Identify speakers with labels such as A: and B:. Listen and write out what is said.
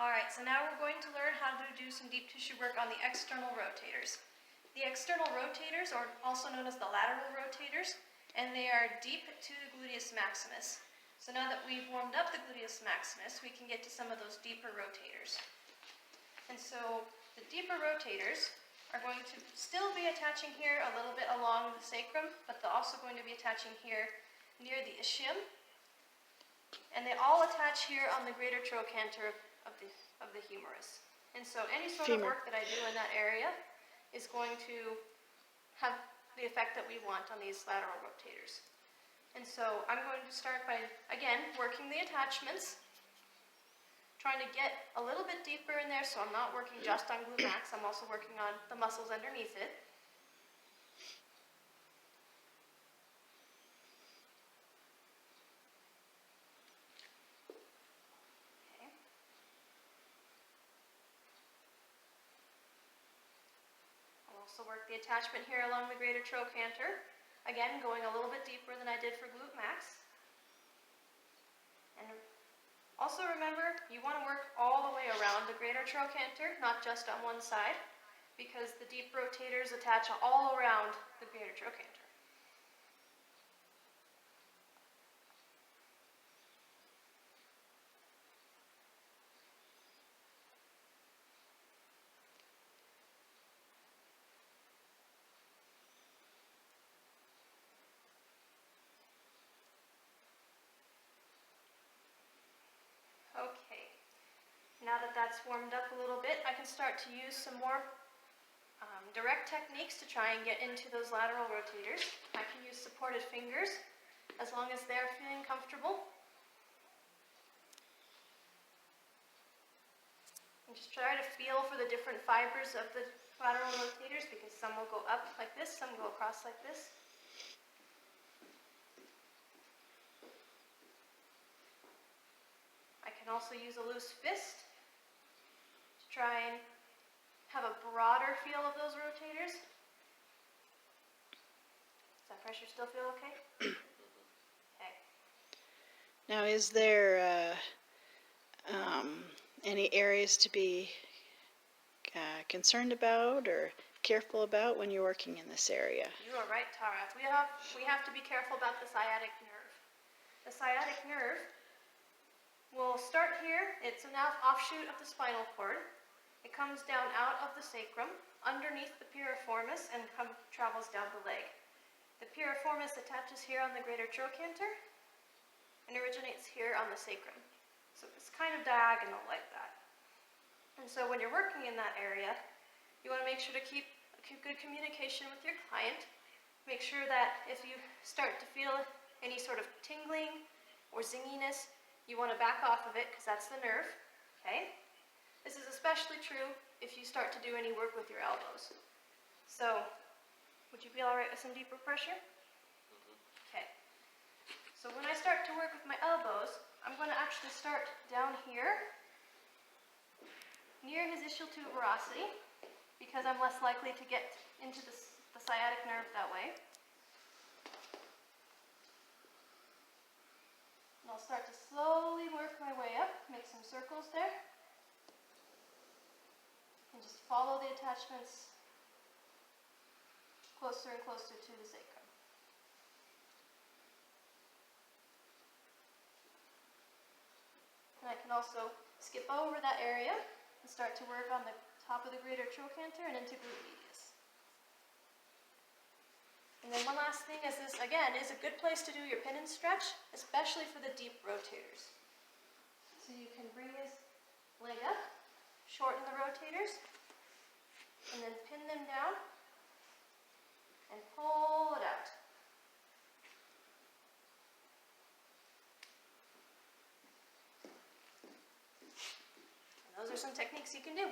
A: Alright, so now we're going to learn how to do some deep tissue work on the external rotators. The external rotators are also known as the lateral rotators, and they are deep to the gluteus maximus. So now that we've warmed up the gluteus maximus, we can get to some of those deeper rotators. And so the deeper rotators are going to still be attaching here a little bit along the sacrum, but they're also going to be attaching here near the ischium. And they all attach here on the greater trochanter of the humerus. And so any sort of work that I do in that area is going to have the effect that we want on these lateral rotators. And so I'm going to start by, again, working the attachments, trying to get a little bit deeper in there, so I'm not working just on glute max, I'm also working on the muscles underneath it. Also work the attachment here along the greater trochanter. Again, going a little bit deeper than I did for glute max. And also remember, you want to work all the way around the greater trochanter, not just on one side, because the deep rotators attach all around the greater trochanter. Okay, now that that's warmed up a little bit, I can start to use some more direct techniques to try and get into those lateral rotators. I can use supported fingers as long as they're feeling comfortable. And just try to feel for the different fibers of the lateral rotators, because some will go up like this, some go across like this. I can also use a loose fist to try and have a broader feel of those rotators. Does that pressure still feel okay? Okay.
B: Now, is there any areas to be concerned about or careful about when you're working in this area?
A: You are right, Tara. We have to be careful about the sciatic nerve. The sciatic nerve will start here. It's an offshoot of the spinal cord. It comes down out of the sacrum, underneath the piriformis, and travels down the leg. The piriformis attaches here on the greater trochanter and originates here on the sacrum. So it's kind of diagonal like that. And so when you're working in that area, you want to make sure to keep good communication with your client. Make sure that if you start to feel any sort of tingling or zinginess, you want to back off of it, because that's the nerve, okay? This is especially true if you start to do any work with your elbows. So, would you be all right with some deeper pressure? Okay. So when I start to work with my elbows, I'm going to actually start down here, near his ischial tuberosity, because I'm less likely to get into the sciatic nerve that way. And I'll start to slowly work my way up, make some circles there. And just follow the attachments closer and closer to the sacrum. And I can also skip over that area and start to work on the top of the greater trochanter and into glute medius. And then one last thing is this, again, is a good place to do your pin and stretch, especially for the deep rotators. So you can bring his leg up, shorten the rotators, and then pin them down and pull it out. And those are some techniques you can do.